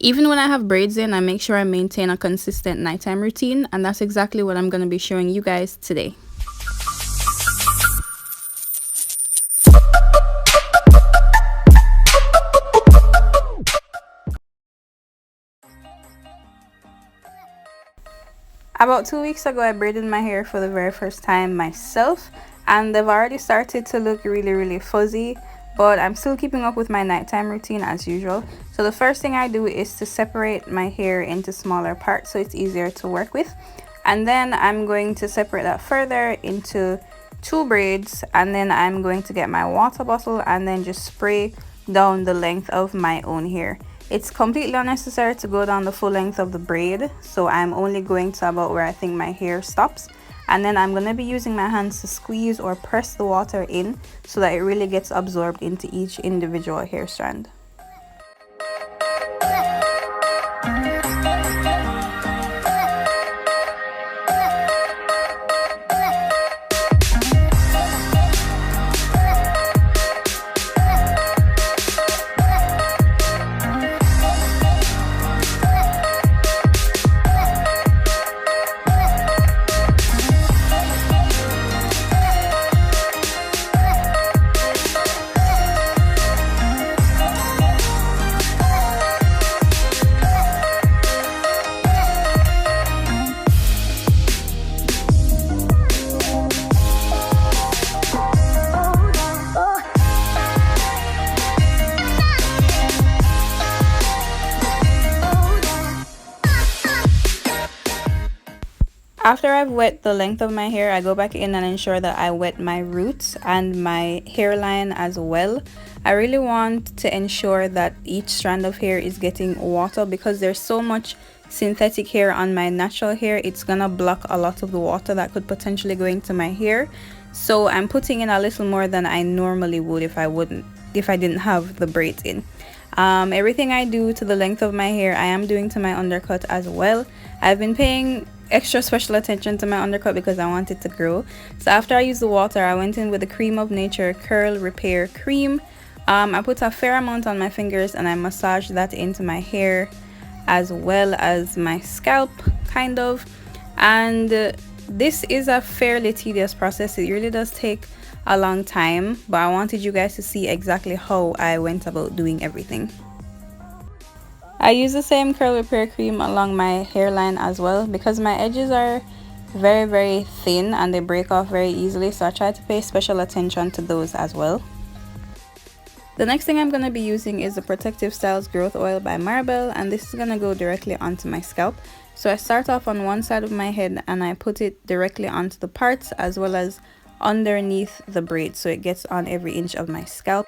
Even when I have braids in, I make sure I maintain a consistent nighttime routine, and that's exactly what I'm going to be showing you guys today. About 2 weeks ago, I braided my hair for the very first time myself, and they've already started to look really fuzzy, but I'm still keeping up with my nighttime routine as usual. So the first thing I do is to separate my hair into smaller parts so it's easier to work with, and then I'm going to separate that further into 2 braids, and then I'm going to get my water bottle and then just spray down the length of my own hair. It's completely unnecessary to go down the full length of the braid, so I'm only going to about where I think my hair stops, and then I'm going to be using my hands to squeeze or press the water in so that it really gets absorbed into each individual hair strand. After I've wet the length of my hair, I go back in and ensure that I wet my roots and my hairline as well. I really want to ensure that each strand of hair is getting water, because there's so much synthetic hair on my natural hair. It's gonna block a lot of the water that could potentially go into my hair. So I'm putting in a little more than I normally would if I didn't have the braids in. Everything I do to the length of my hair, I am doing to my undercut as well. I've been paying extra special attention to my undercut because I want it to grow. So after I used the water, I went in with the Cream of Nature Curl Repair Cream. I put a fair amount on my fingers and I massaged that into my hair as well as my scalp, kind of. And this is a fairly tedious process. It really does take a long time, but I wanted you guys to see exactly how I went about doing everything. I use the same curl repair cream along my hairline as well, because my edges are very thin and they break off very easily, so I try to pay special attention to those as well. The next thing I'm going to be using is the Protective Styles Growth Oil by Marabelle, and this is going to go directly onto my scalp. So I start off on one side of my head and I put it directly onto the parts as well as underneath the braid, so it gets on every inch of my scalp.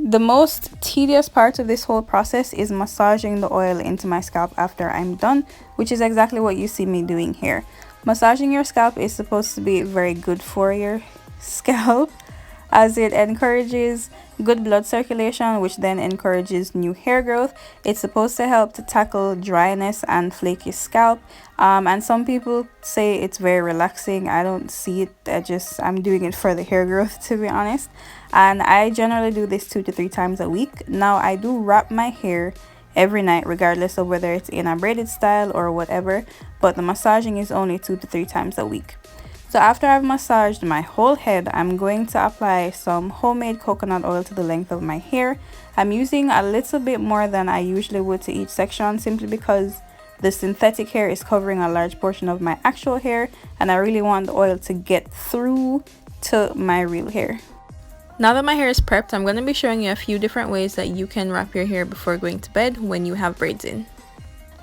The most tedious part of this whole process is massaging the oil into my scalp after I'm done, which is exactly what you see me doing here. Massaging your scalp is supposed to be very good for your scalp, as it encourages good blood circulation, which then encourages new hair growth. It's supposed to help to tackle dryness and flaky scalp, and some people say it's very relaxing. I don't see it. I'm doing it for the hair growth, to be honest. And I generally do this 2 to 3 times a week. Now I do wrap my hair every night, regardless of whether it's in a braided style or whatever, but the massaging is only 2 to 3 times a week. So after I've massaged my whole head, I'm going to apply some homemade coconut oil to the length of my hair. I'm using a little bit more than I usually would to each section, simply because the synthetic hair is covering a large portion of my actual hair, and I really want the oil to get through to my real hair. Now that my hair is prepped, I'm going to be showing you a few different ways that you can wrap your hair before going to bed when you have braids in.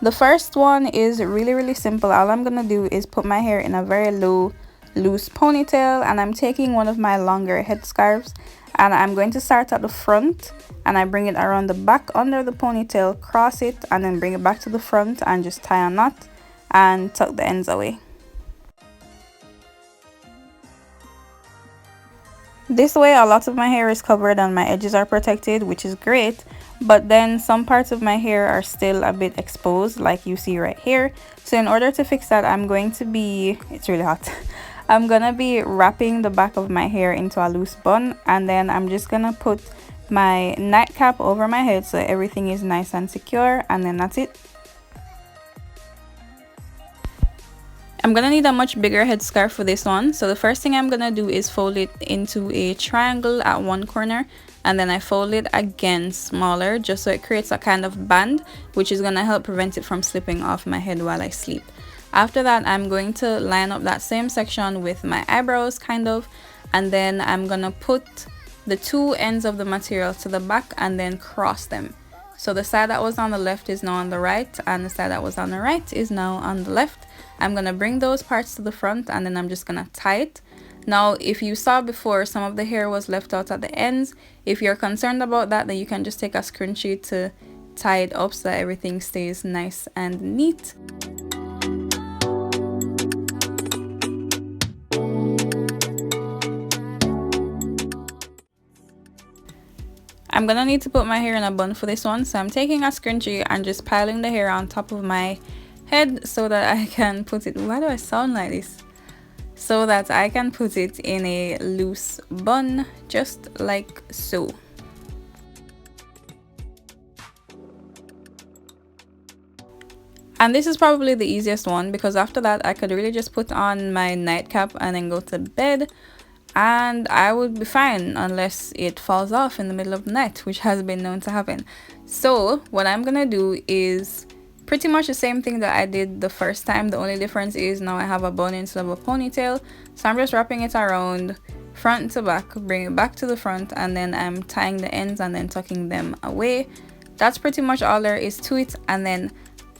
The first one is really simple. All I'm going to do is put my hair in a very low, loose ponytail, and I'm taking one of my longer headscarves and I'm going to start at the front and I bring it around the back under the ponytail, cross it, and then bring it back to the front and just tie a knot and tuck the ends away. This way a lot of my hair is covered and my edges are protected, which is great, but then some parts of my hair are still a bit exposed, like you see right here. So in order to fix that, I'm going to be, it's really hot, I'm gonna be wrapping the back of my hair into a loose bun, and then I'm just gonna put my nightcap over my head so everything is nice and secure, and then that's it. I'm gonna need a much bigger headscarf for this one, so the first thing I'm gonna do is fold it into a triangle at one corner, and then I fold it again smaller just so it creates a kind of band, which is gonna help prevent it from slipping off my head while I sleep. After that, I'm going to line up that same section with my eyebrows kind of, and then I'm gonna put the two ends of the material to the back and then cross them. So the side that was on the left is now on the right, and the side that was on the right is now on the left. I'm gonna bring those parts to the front, and then I'm just gonna tie it. Now, if you saw before, some of the hair was left out at the ends. If you're concerned about that, then you can just take a scrunchie to tie it up so that everything stays nice and neat. I'm gonna need to put my hair in a bun for this one, so I'm taking a scrunchie and just piling the hair on top of my head so that I can put it, why do I sound like this? So that I can put it in a loose bun, just like so. And this is probably the easiest one, because after that I could really just put on my nightcap and then go to bed, and I would be fine unless it falls off in the middle of the night, which has been known to happen. So what I'm gonna do is pretty much the same thing that I did the first time. The only difference is now I have a bun instead of a ponytail. So I'm just wrapping it around front to back, bring it back to the front, and then I'm tying the ends and then tucking them away. That's pretty much all there is to it. And then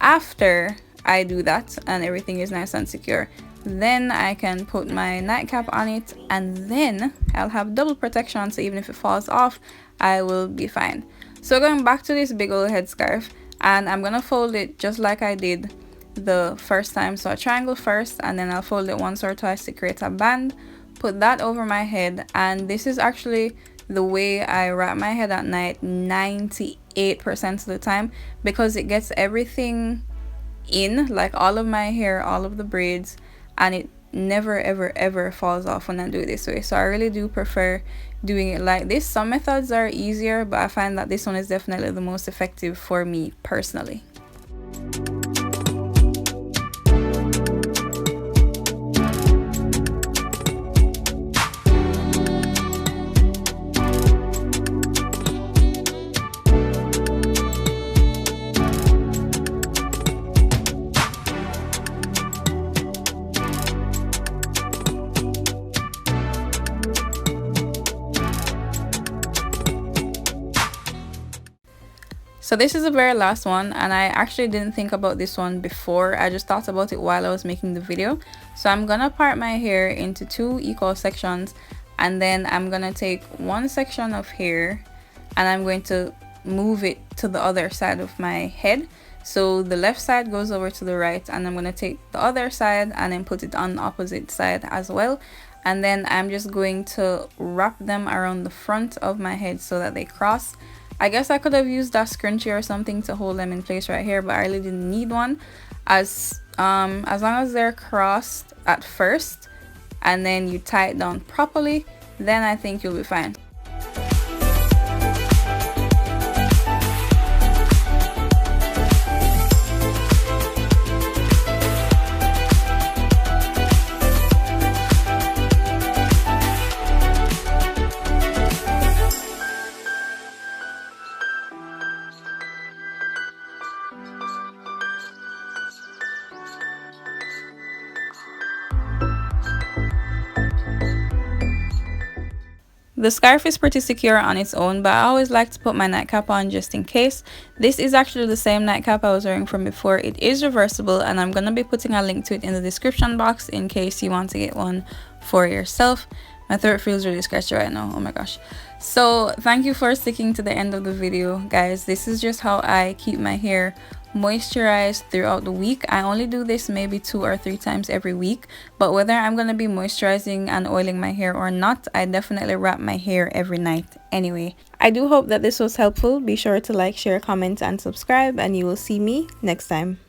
after I do that and everything is nice and secure, then I can put my nightcap on it, and then I'll have double protection, so even if it falls off, I will be fine. So going back to this big old headscarf, and I'm gonna fold it just like I did the first time. So a triangle first, and then I'll fold it once or twice to create a band, put that over my head. And this is actually the way I wrap my head at night 98% of the time, because it gets everything in, like all of my hair, all of the braids, and it never ever falls off when I do it this way. So I really do prefer doing it like this. Some methods are easier, but I find that this one is definitely the most effective for me personally. So this is the very last one, and I actually didn't think about this one before. I just thought about it while I was making the video. So I'm gonna part my hair into two equal sections, and then I'm gonna take one section of hair and I'm going to move it to the other side of my head. So the left side goes over to the right, and I'm gonna take the other side and then put it on the opposite side as well. And then I'm just going to wrap them around the front of my head so that they cross. I guess I could have used a scrunchie or something to hold them in place right here, but I really didn't need one. As long as they're crossed at first and then you tie it down properly, then I think you'll be fine. The scarf is pretty secure on its own, but I always like to put my nightcap on just in case. This is actually the same nightcap I was wearing from before. It is reversible, and I'm going to be putting a link to it in the description box in case you want to get one for yourself. My throat feels really scratchy right now, oh my gosh. So thank you for sticking to the end of the video, guys. This is just how I keep my hair moisturize throughout the week. I only do this maybe 2 or 3 times every week, but whether I'm gonna be moisturizing and oiling my hair or not, I definitely wrap my hair every night anyway. I do hope that this was helpful. Be sure to like, share, comment, and subscribe, and you will see me next time.